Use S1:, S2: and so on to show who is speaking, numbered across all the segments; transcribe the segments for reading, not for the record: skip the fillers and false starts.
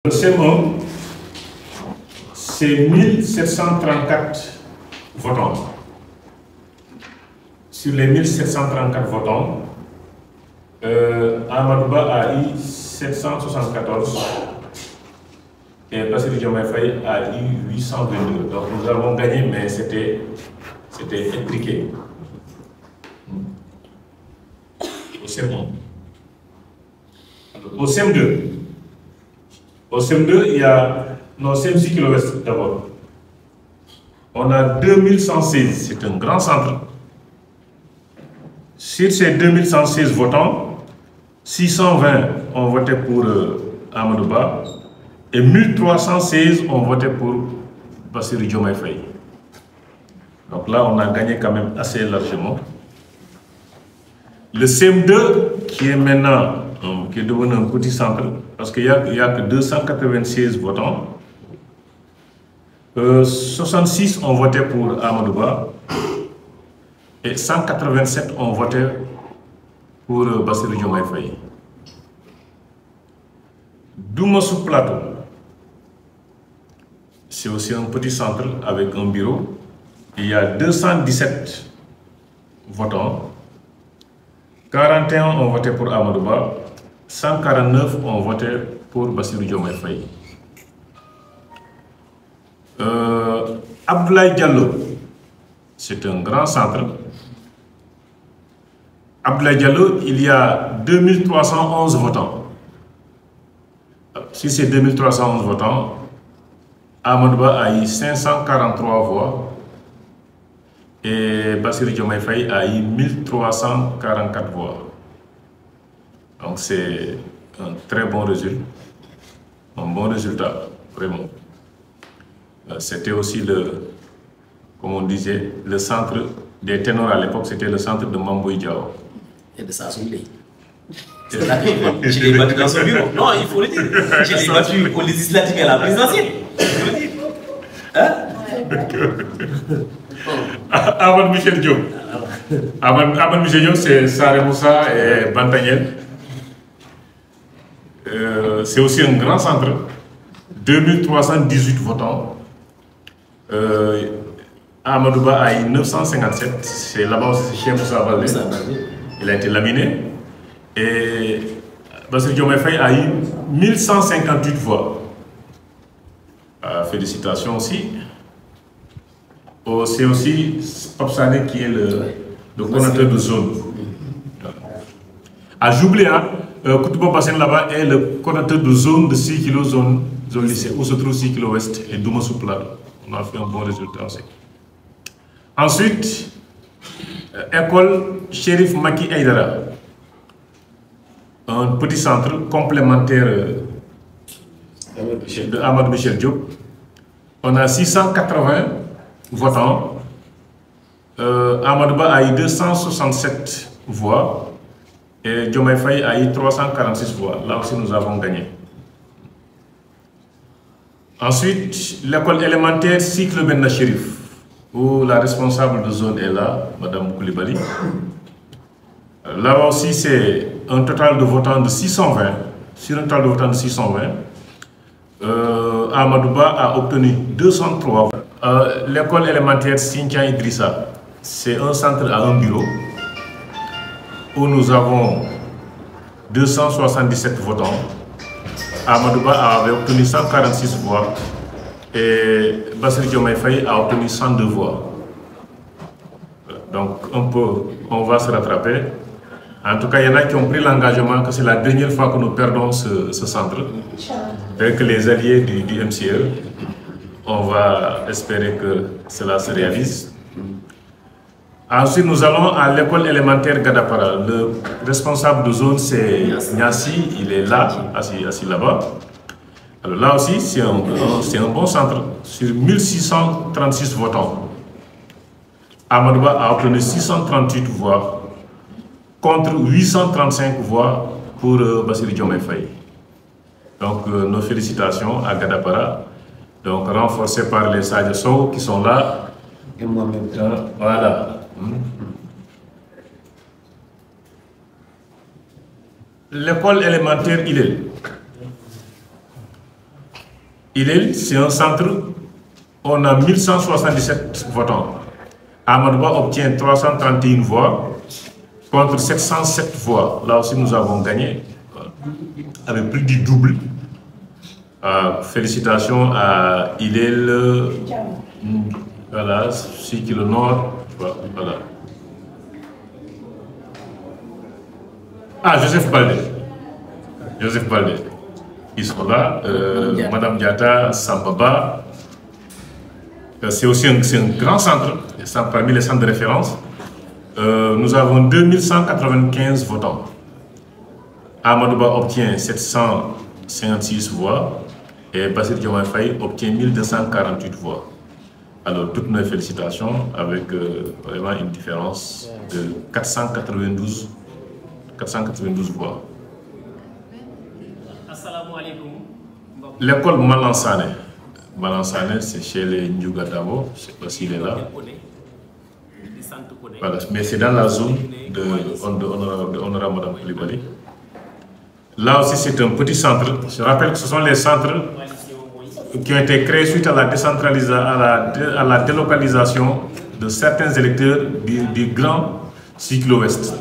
S1: Le CM1, c'est 1734 votants. Sur les 1734 votants, Amadouba a eu 774 et Bassirou Diomaye Faye a eu 822. Donc nous avons gagné, mais c'était étriqué. Au CM1. Au CM2, il y a nos CM6 km d'abord. On a 2116, c'est un grand centre. Sur ces 2116 votants, 620 ont voté pour Amadouba et 1316 ont voté pour Bassirou Diomaye Faye. Donc là, on a gagné quand même assez largement. Le CM2, qui est maintenant qui est devenu un petit centre, parce qu'il n'y a que 296 votants, 66 ont voté pour Amadouba et 187 ont voté pour Bassirou Diomaye Faye. Doumassou Plateau, c'est aussi un petit centre avec un bureau. Il y a 217 votants, 41 ont voté pour Amadouba, 149 ont voté pour Bassirou Diomaye Faye. Abdoulaye Diallo, c'est un grand centre. Abdoulaye Diallo, il y a 2311 votants. Si c'est 2311 votants, Amadouba a eu 543 voix et Bassirou Diomaye Faye a eu 1344 voix. Donc c'est un très bon résultat, vraiment. C'était aussi comme on disait, le centre des ténors à l'époque, c'était le centre de Mamboy Diao.
S2: Et de Sassoulé. C'est là que je l'ai battu dans son bureau. Non, il faut le dire. Je l'ai battu au législatif et à la présidentielle. Il faut le dire. Hein?
S1: Ahmed Michel Diop. Ahmed Michel Diop, c'est Saré Moussa et Bantaniel. C'est aussi un grand centre. 2318 votants. Amadouba a eu 957. C'est là-bas aussi, c'est chez Moussa Baldé. Il a été laminé. Et Bassirou Diomaye Faye a eu 1158 voix. Félicitations aussi. C'est aussi Pape Sané qui est le coordonnateur de zone. À Joubléa, Koutouba Bassène là-bas est le coordonnateur de zone de 6 kg zone lycée, où se trouve 6 kg ouest et Doumassou Plateau. On a fait un bon résultat aussi. Ensuite, école Chérif Maki Aïdara, un petit centre complémentaire de Ahmed Michel Diop. On a 680 votants. Amadouba a eu 267 voix et Diomaye Faye a eu 346 voix. Là aussi, nous avons gagné. Ensuite, l'école élémentaire Cycle Benna Chérif, où la responsable de zone est là, Mme Koulibaly. Là aussi, c'est un total de votants de 620. Sur un total de votants de 620, Amadouba a obtenu 203 voix. L'école élémentaire Sintian Idrissa, c'est un centre à un bureau où nous avons 277 votants. Amadouba avait obtenu 146 voix et Bassirou Diomaye Faye a obtenu 102 voix. Donc on va se rattraper. En tout cas, il y en a qui ont pris l'engagement que c'est la dernière fois que nous perdons ce centre. Avec les alliés du MCE, on va espérer que cela se réalise. Ensuite, nous allons à l'école élémentaire Gadapara. Le responsable de zone, c'est Niassi, il est là, assis là-bas. Alors là aussi, c'est un bon centre. Sur 1636 votants, Amadouba a obtenu 638 voix contre 835 voix pour Bassirou Diomaye Faye. Donc, nos félicitations à Gadapara, donc renforcés par les Sadio Sow qui sont là.
S2: Et moi-même.
S1: Voilà. L'école élémentaire Hillel. c'est un centre, on a 1177 votants. Amadouba obtient 331 voix contre 707 voix. Là aussi, nous avons gagné avec plus du double. Félicitations à Hillel, voilà, 6 km nord. Voilà. Ah, Joseph Baldé. Ils sont là. Madame Diata, Sambaba. C'est aussi un grand centre, parmi les centres de référence. Nous avons 2195 votants. Amadouba obtient 756 voix et Bassirou Diomaye Faye obtient 1248 voix. Alors, toutes nos félicitations avec vraiment une différence de 492 voix. L'école Malansane, c'est chez les Ndjougadabo, je ne sais pas s'il est là. Voilà, mais c'est dans la zone de Honorable Madame Koulibaly. Là aussi, c'est un petit centre. Je rappelle que ce sont les centres qui ont été créés suite à la délocalisation de certains électeurs du grand cyclo-ouest.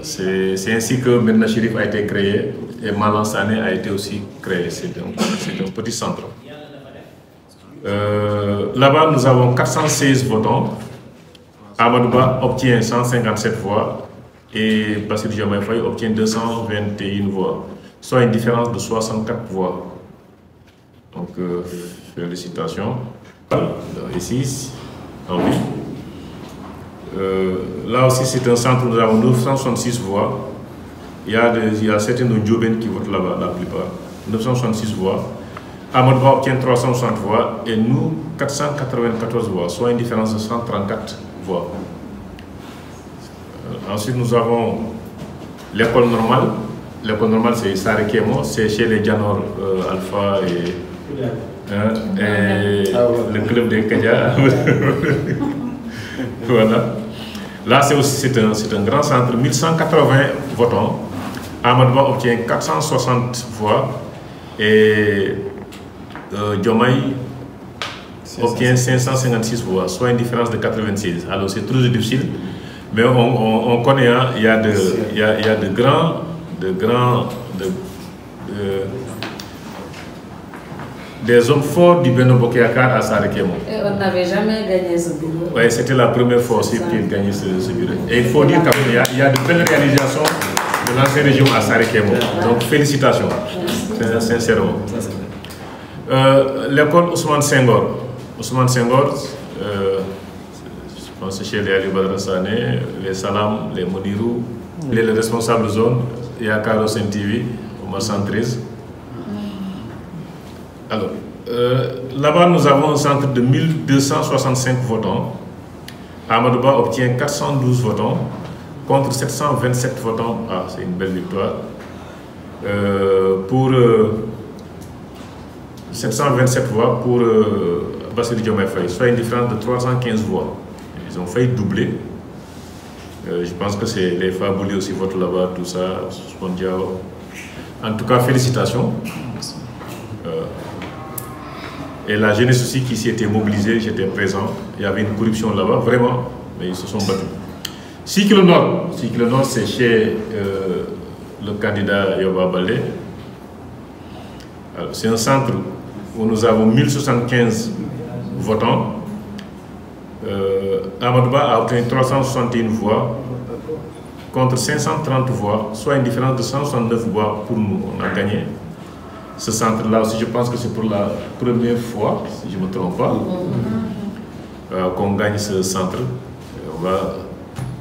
S1: C'est ainsi que Medina Chérif a été créé et Malansane a été aussi créé. C'est un petit centre. Là-bas, nous avons 416 votants. Amadouba obtient 157 voix et Bassirou Diomaye Faye obtient 221 voix, soit une différence de 64 voix. Donc, félicitations. Ici, en vie. Là aussi, c'est un centre où nous avons 966 voix. Il y a certains de Djoben qui votent là-bas, la plupart. 966 voix. Amadouba obtient 360 voix et nous 494 voix, soit une différence de 134 voix. Ensuite, nous avons l'école normale. L'école normale, c'est Saré Kémo, c'est chez les Dianor Alpha et le club de Kadia. Voilà. Là, c'est un grand centre, 1180 votants. Amadouba obtient 460 voix et Diomaye obtient 556 voix, soit une différence de 86. Alors c'est toujours difficile, mais on connaît, hein, il y a des hommes forts du Benno Bokk Yakaar à Saré Kémo.
S3: Et on n'avait jamais gagné ce bureau.
S1: Oui, c'était la première fois aussi qu'il gagnait ce bureau. Et il faut dire qu'il y a de belles réalisations de l'ancien régime à Saré Kémo. Donc félicitations, sincèrement. L'école Ousmane Senghor. Je pense que chez les Ali Badra Sané, les Salam, les Modirou, les responsables de zone, il y a Karo Sen TV, Omar 113. Alors, là-bas, nous avons un centre de 1265 votants. Amadouba obtient 412 votants contre 727 votants. Ah, c'est une belle victoire. Pour 727 voix pour Bassirou Diomaye Faye, soit une différence de 315 voix. Ils ont failli doubler. Je pense que c'est les Fabouli aussi votent là-bas, tout ça, Spondiao. En tout cas, félicitations. Et la jeunesse aussi qui s'y était mobilisée, j'étais présent. Il y avait une corruption là-bas, vraiment, mais ils se sont battus. 6 km nord, c'est chez le candidat Yoba Baldé. C'est un centre où nous avons 1075 votants. Amadouba a obtenu 361 voix contre 530 voix, soit une différence de 169 voix pour nous. On a gagné ce centre-là aussi. Je pense que c'est pour la première fois, si je ne me trompe pas, qu'on gagne ce centre.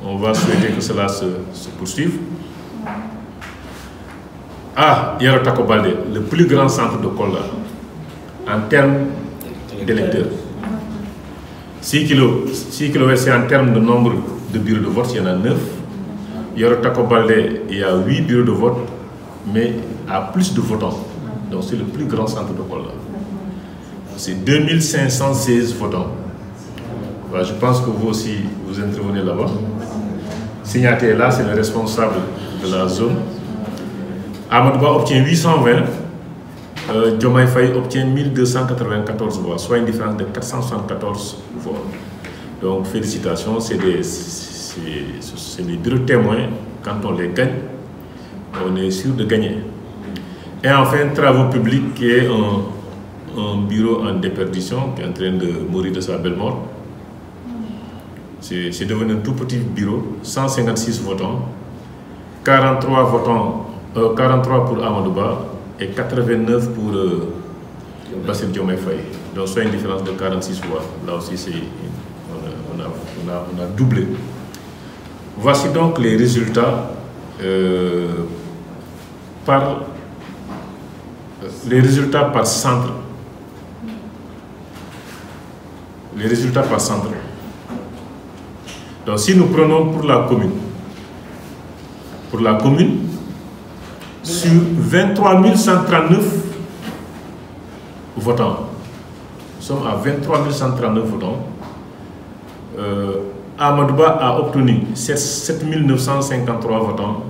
S1: On va souhaiter que cela se poursuive. Ah, Yaro Tako Baldé, le plus grand centre de Kolda en termes d'électeurs. 6 km, c'est en termes de nombre de bureaux de vote, il y en a 9. Yaro Tako Baldé, il y a 8 bureaux de vote, mais à plus de votants. Donc c'est le plus grand centre de Kolda. C'est 2516 votants. Voilà, je pense que vous aussi, vous intervenez là-bas. Signaté là, c'est le responsable de la zone. Amadouba obtient 820 Diomaye Faye obtient 1294 voix, soit une différence de 474 voix. Donc félicitations, c'est des bureaux témoins. Quand on les gagne, on est sûr de gagner. Et enfin, Travaux publics, qui est un bureau en déperdition, qui est en train de mourir de sa belle mort. C'est devenu un tout petit bureau, 156 votants, 43 pour Amadouba et 89 pour Bassirou Diomaye Faye. Donc soit une différence de 46 voix. Là aussi, on a doublé. Voici donc les résultats par centre. Les résultats par centre. Donc si nous prenons pour la commune, sur 23 139 votants, nous sommes à 23 139 votants, Amadouba a obtenu 7 953 votants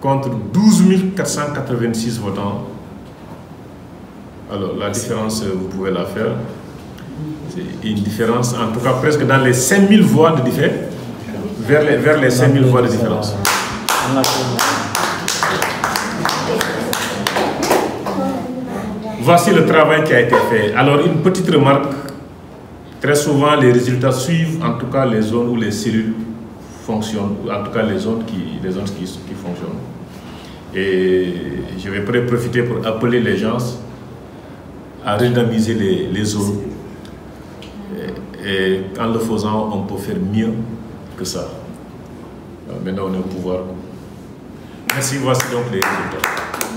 S1: contre 12 486 votants. Alors la différence, vous pouvez la faire. C'est une différence, en tout cas presque dans les 5000 voix de différence, vers les 5000 voix de différence. Voici le travail qui a été fait. Alors une petite remarque, très souvent les résultats suivent en tout cas les zones où les cellules fonctionnent, ou en tout cas les zones qui fonctionnent. Et je vais profiter pour appeler les gens à redynamiser les zones. Et en le faisant, on peut faire mieux que ça. Maintenant, on est au pouvoir. Merci, voici donc les résultats.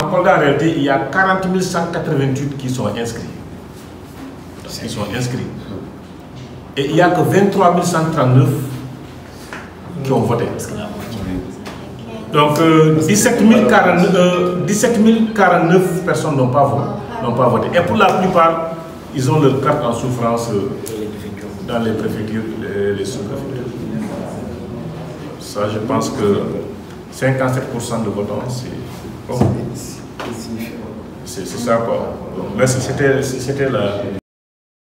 S1: En réalité, il y a 40 188 qui sont inscrits. Et il n'y a que 23 139 qui ont voté. Donc, 17 049 personnes n'ont pas voté. Et pour la plupart, ils ont leur carte en souffrance dans les préfectures et les sous-préfectures. Ça, je pense que 57% de votants, c'est ça quoi. Donc, c'était la...